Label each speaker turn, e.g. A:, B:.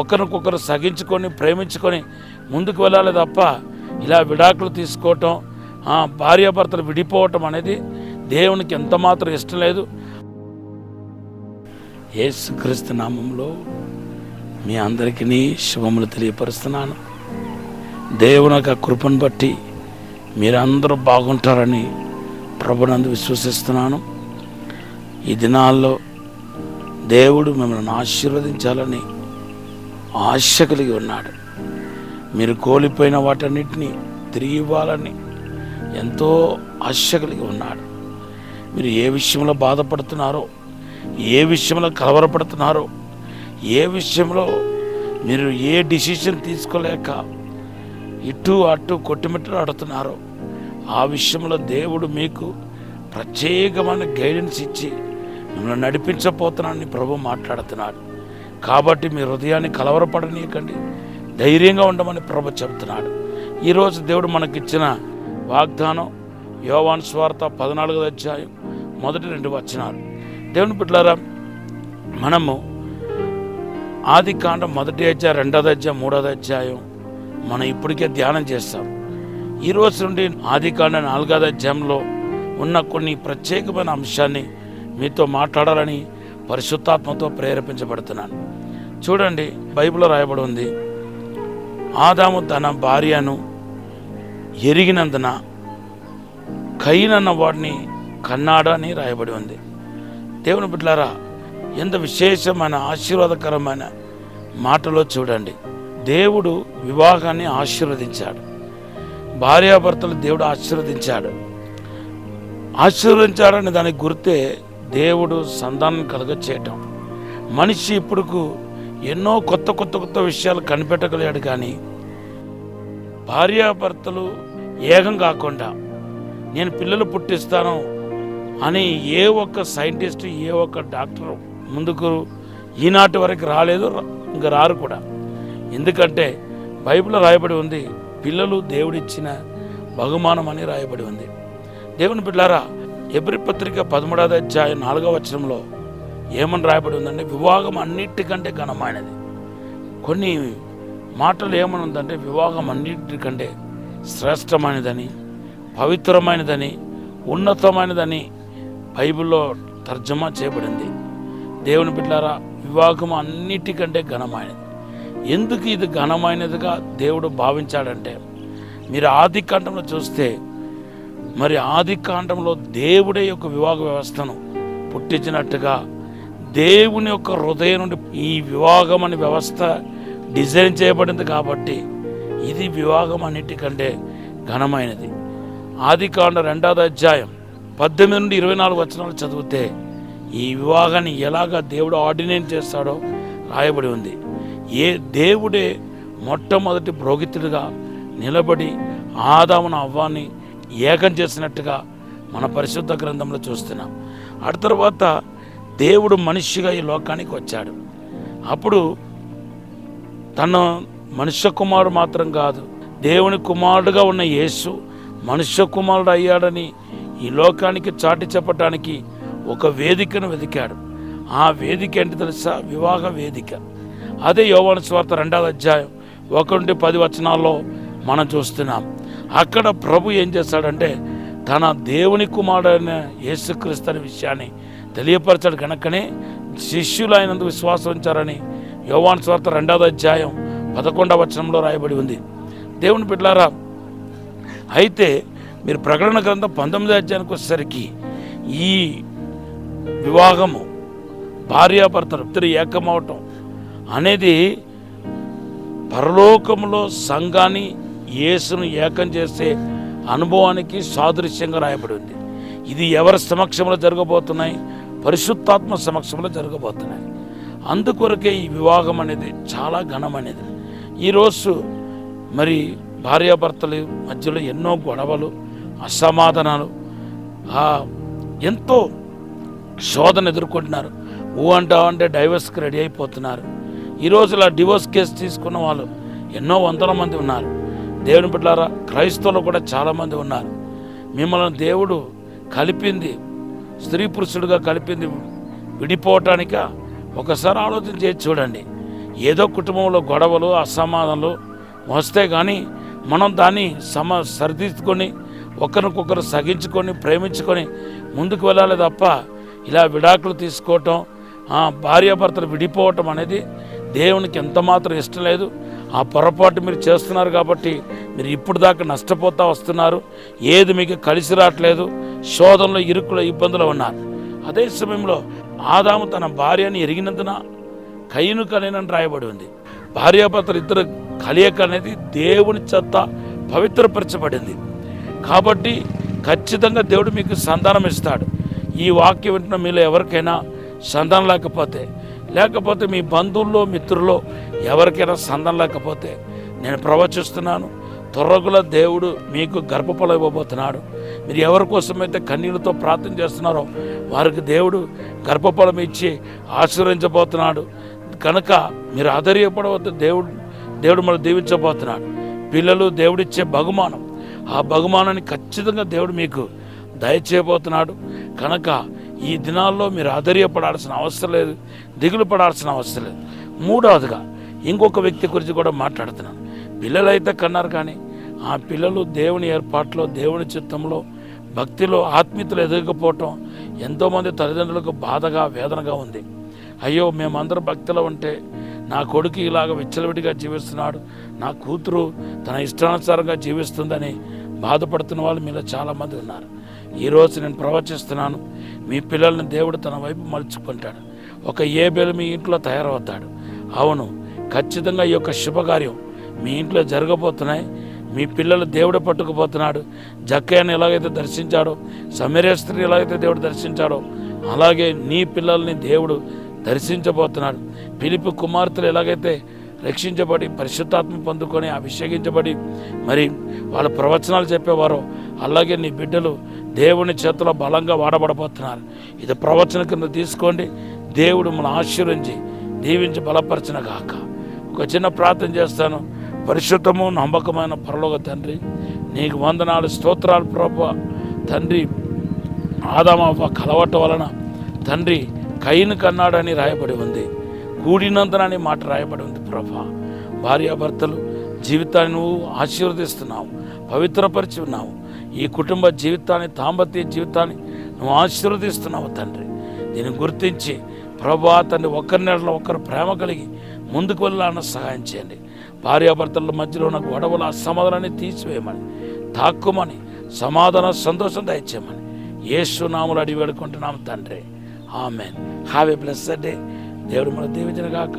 A: ఒకరికొకరు సగించుకొని ప్రేమించుకొని ముందుకు వెళ్ళాలి తప్ప ఇలా విడాకులు తీసుకోవటం, భార్యాభర్తలు విడిపోవటం అనేది దేవునికి ఎంతమాత్రం ఇష్టం లేదు. యేసుక్రీస్తు నామంలో మీ అందరికీ శుభములు తెలియపరుస్తున్నాను. దేవుని యొక్క కృపను బట్టి మీరందరూ బాగుంటారని ప్రభునందు విశ్వసిస్తున్నాను. ఈ దినాల్లో దేవుడు మిమ్మల్ని ఆశీర్వదించాలని ఆశ కలిగి ఉన్నాడు. మీరు కోల్పోయిన వాటన్నిటినీ తిరిగి ఇవ్వాలని ఎంతో ఆశ కలిగి ఉన్నాడు. మీరు ఏ విషయంలో బాధపడుతున్నారో, ఏ విషయంలో కలవరపడుతున్నారో, ఏ విషయంలో మీరు ఏ డిసిషన్ తీసుకోలేక ఇటు అటు కొట్టుమిట్టలు ఆడుతున్నారో ఆ విషయంలో దేవుడు మీకు ప్రత్యేకమైన గైడెన్స్ ఇచ్చి మిమ్మల్ని నడిపించబోతున్నానని ప్రభు మాట్లాడుతున్నాడు. కాబట్టి మీ హృదయాన్ని కలవరపడనీయకండి, ధైర్యంగా ఉండమని ప్రభు చెబుతున్నాడు. ఈరోజు దేవుడు మనకిచ్చిన వాగ్దానం యోవాను సువార్త 14వ అధ్యాయం మొదటి 2 వచనాలు. దేవుని బిడ్డలారా, మనము ఆదికాండం 1వ అధ్యాయం 2వ అధ్యాయం 3వ అధ్యాయం మనం ఇప్పటికే ధ్యానం చేస్తాం. ఈరోజు నుండి ఆదికాండం 4వ అధ్యాయంలో ఉన్న కొన్ని ప్రత్యేకమైన అంశాన్ని మీతో మాట్లాడాలని పరిశుద్ధాత్మతో ప్రేరేపించబడుతున్నాను. చూడండి, బైబిల్లో రాయబడి ఉంది, ఆదాము తన భార్యను ఎరిగినందున కయీనన్న వాడిని కన్నాడు అని రాయబడి ఉంది. దేవుని బిడ్డలారా, ఎంత విశేషమైన ఆశీర్వాదకరమైన మాటలో చూడండి. దేవుడు వివాహాన్ని ఆశీర్వదించాడు, భార్యాభర్తలు దేవుడు ఆశీర్వదించాడని దానికి గుర్తే దేవుడు సంతానం కలుగచేయటం. మనిషి ఇప్పుడుకు ఎన్నో కొత్త విషయాలు కనిపెట్టగలిగాడు, కానీ భార్యాభర్తలు ఏకం కాకుండా నేను పిల్లలు పుట్టిస్తాను అని ఏ ఒక్క సైంటిస్ట్, ఏ ఒక్క డాక్టర్ ముందుకు ఈనాటి వరకు రాలేదు, ఇంకా రారు కూడా. ఎందుకంటే బైబిల్లో రాయబడి ఉంది, పిల్లలు దేవుడిచ్చిన బహుమానం అని రాయబడి ఉంది. దేవుని బిడ్డలారా, ఎబ్రీ పత్రిక 13వ అధ్యాయం 4వ వచనంలో ఏమని రాయబడి ఉందంటే, వివాహం అన్నిటికంటే ఘనమైనది. కొన్ని మాటలు ఏమని ఉందంటే, వివాహం అన్నిటికంటే శ్రేష్టమైనదని, పవిత్రమైనదని, ఉన్నతమైనదని బైబిల్లో తర్జమా చేయబడింది. దేవుని బిడ్డలారా, వివాహం అన్నిటికంటే ఘనమైనది. ఎందుకు ఇది ఘనమైనదిగా దేవుడు భావించాడంటే, మీరు ఆదికాండంలో చూస్తే, మరి ఆదికాండంలో దేవుడే యొక్క వివాహ వ్యవస్థను పుట్టించినట్టుగా దేవుని యొక్క హృదయం నుండి ఈ వివాహం అనే వ్యవస్థ డిజైన్ చేయబడింది. కాబట్టి ఇది వివాహం అన్నిటికంటే ఘనమైనది. ఆదికాండం 2వ అధ్యాయం 18 నుండి 24 వచనాలు చదివితే ఈ వివాహాన్ని ఎలాగా దేవుడు ఆర్డినేట్ చేస్తాడో రాయబడి ఉంది. దేవుడే మొట్టమొదటి పురోహితుడిగా నిలబడి ఆదామును అవ్వాన్ని ఏకం చేసినట్టుగా మన పరిశుద్ధ గ్రంథంలో చూస్తున్నాం. ఆ తర్వాత దేవుడు మనిషిగా ఈ లోకానికి వచ్చాడు. అప్పుడు తన మనుష్య కుమారుడు మాత్రం కాదు, దేవుని కుమారుడుగా ఉన్న యేసు మనుష్య కుమారుడు అయ్యాడని ఈ లోకానికి చాటి చెప్పడానికి ఒక వేదికను వెతికాడు. ఆ వేదిక ఏంటి తెలుసా? వివాహ వేదిక. అదే యోవాను సువార్త 2వ అధ్యాయం 1 నుండి 10 వచనాల్లో మనం చూస్తున్నాం. అక్కడ ప్రభు ఏం చేశాడంటే, తన దేవుని కుమారుడైన యేసుక్రీస్తు అనే విషయాన్ని తెలియపరచాడు. కనుకనే శిష్యులు ఆయనందుకు విశ్వాసం ఉంచారని యోవాను సువార్త 2వ అధ్యాయం 11వ వచనంలో రాయబడి ఉంది. దేవుని బిడ్డలారా, అయితే మీరు ప్రకటన గ్రంథం 19వ అధ్యాయానికి వచ్చేసరికి ఈ వివాహము, భార్యాభర్తలు ఇద్దరు ఏకమవటం అనేది పరలోకంలో సంఘాన్ని, యేసును ఏకం చేసే అనుభవానికి సాదృశ్యంగా రాయబడి ఉంది. ఇది ఎవరి సమక్షంలో జరగబోతున్నాయి? పరిశుద్ధాత్మ సమక్షంలో జరగబోతున్నాయి. అందుకొరకే ఈ వివాహం అనేది చాలా ఘనమైనది. ఈరోజు మరి భార్యాభర్తల మధ్యలో ఎన్నో గొడవలు, అసమాధానాలు, ఎంతో శోధన ఎదుర్కొంటున్నారు. అంటే డైవర్స్కి రెడీ అయిపోతున్నారు. ఈరోజు ఇలా డివోర్స్ కేసు తీసుకున్న వాళ్ళు ఎన్నో వందల మంది ఉన్నారు. దేవుని బిడ్డలారా, క్రైస్తవులు కూడా చాలామంది ఉన్నారు. మిమ్మల్ని దేవుడు కలిపింది, స్త్రీ పురుషుడుగా కలిపింది విడిపోవటానిక? ఒకసారి ఆలోచన చేసి చూడండి. ఏదో కుటుంబంలో గొడవలు అసమాధానాలు వస్తే కానీ మనం దాన్ని సరిదిద్దుకొని ఒకరికొకరు సగించుకొని ప్రేమించుకొని ముందుకు వెళ్ళాలి తప్ప ఇలా విడాకులు తీసుకోవటం, భార్యాభర్తలు విడిపోవటం అనేది దేవునికి ఎంత మాత్రం ఇష్టం లేదు. ఆ పొరపాటు మీరు చేస్తున్నారు కాబట్టి మీరు ఇప్పుడు దాకా నష్టపోతూ వస్తున్నారు. ఏది మీకు కలిసి రావట్లేదు, శోధనలో ఇరుకులో ఇబ్బందులు ఉన్నారు. అదే సమయంలో ఆదాము తన భార్యని ఎరిగినందున కయ్యను కనేనని రాయబడి ఉంది. భార్యాభర్తలు ఇద్దరు కలియక అనేది దేవుని చేత పవిత్రపరచబడింది. కాబట్టి ఖచ్చితంగా దేవుడు మీకు సంతానం ఇస్తాడు. ఈ వాక్యం వింటున్న మీలో ఎవరికైనా సంతానం లేకపోతే మీ బంధువుల్లో మిత్రుల్లో ఎవరికైనా సంతానం లేకపోతే నేను ప్రవచిస్తున్నాను, త్వరగా దేవుడు మీకు గర్భఫలం ఇవ్వబోతున్నాడు. మీరు ఎవరి కోసమైతే కన్నీళ్ళతో ప్రార్థన చేస్తున్నారో వారికి దేవుడు గర్భఫలం ఇచ్చి ఆశీర్వదించబోతున్నాడు. కనుక మీరు ఆధైర్యపడవద్దు, దేవుడు మనం దీవించబోతున్నాడు. పిల్లలు దేవుడిచ్చే బహుమానం, ఆ బహుమానాన్ని ఖచ్చితంగా దేవుడు మీకు దయచేయబోతున్నాడు. కనుక ఈ దినాల్లో మీరు ఆధైర్యపడాల్సిన అవసరం లేదు, దిగులు పడాల్సిన అవసరం లేదు. మూడవదిగా ఇంకొక వ్యక్తి గురించి కూడా మాట్లాడుతున్నాను. పిల్లలైతే కన్నారు, కానీ ఆ పిల్లలు దేవుని ఏర్పాట్లో, దేవుని చిత్తంలో, భక్తిలో, ఆత్మీయతలు ఎదగకపోవటం ఎంతోమంది తల్లిదండ్రులకు బాధగా వేదనగా ఉంది. అయ్యో మేమందరం భక్తిలో ఉంటే నా కొడుకు ఇలాగ విచ్చలవిడిగా జీవిస్తున్నాడు, నా కూతురు తన ఇష్టానుసారంగా జీవిస్తుందని బాధపడుతున్న వాళ్ళు మీలో చాలామంది ఉన్నారు. ఈరోజు నేను ప్రవచిస్తున్నాను, మీ పిల్లల్ని దేవుడు తన వైపు మలుచుకుంటాడు. ఒక ఏబేలు మీ ఇంట్లో తయారవుతాడు. అవును, ఖచ్చితంగా ఈ యొక్క శుభకార్యం మీ ఇంట్లో జరగబోతున్నాయి. మీ పిల్లలు దేవుడు పట్టుకుపోతున్నాడు. జక్కయ్యను ఎలాగైతే దర్శించాడో, సమరయ స్త్రీని ఎలాగైతే దేవుడు దర్శించాడో, అలాగే నీ పిల్లల్ని దేవుడు దర్శించబోతున్నాడు. ఫిలిప్పు కుమార్తెలు ఎలాగైతే రక్షించబడి పరిశుద్ధాత్మ పొందుకొని అభిషేకించబడి మరి వాళ్ళ ప్రవచనాలు చెప్పేవారో, అలాగే నీ బిడ్డలు దేవుని చేతిలో బలంగా వాడబడబోతున్నారు. ఇది ప్రవచన కింద తీసుకోండి. దేవుడు మన ఆశీర్వించి దీవించి బలపరచిన గాక. ఒక చిన్న ప్రార్థన చేస్తాను. పరిశుద్ధము నమ్మకమైన పరలోక తండ్రి, నీకు వందనాలు, స్తోత్రాలు ప్రభువా. తండ్రి, ఆదామవ్వ కలవటం వలన తండ్రి కయ్యను కన్నాడని రాయబడి ఉంది, కూడినంతనని మాట రాయబడి ఉంది ప్రభా. భార్యాభర్తలు జీవితాన్ని నువ్వు ఆశీర్వదిస్తున్నావు, పవిత్రపరిచి ఉన్నావు. ఈ కుటుంబ జీవితాన్ని, దాంపత్య జీవితాన్ని నువ్వు ఆశీర్వదిస్తున్నావు తండ్రి. దీన్ని గుర్తించి ప్రభా తండ్రి ఒకరి నెలలో ఒకరు ప్రేమ కలిగి ముందుకు వెళ్ళాలని సహాయం చేయండి. భార్యాభర్తల మధ్యలో ఉన్న గొడవల అసమాధానాన్ని తీసివేయమని, తాక్కుమని, సమాధాన సంతోషం దయచేయమని యేసు నామములో అడిగి వేడుకుంటున్నాం తండ్రి. Amen. Have a blessed day. దేవుడు మన దీవించును గాక.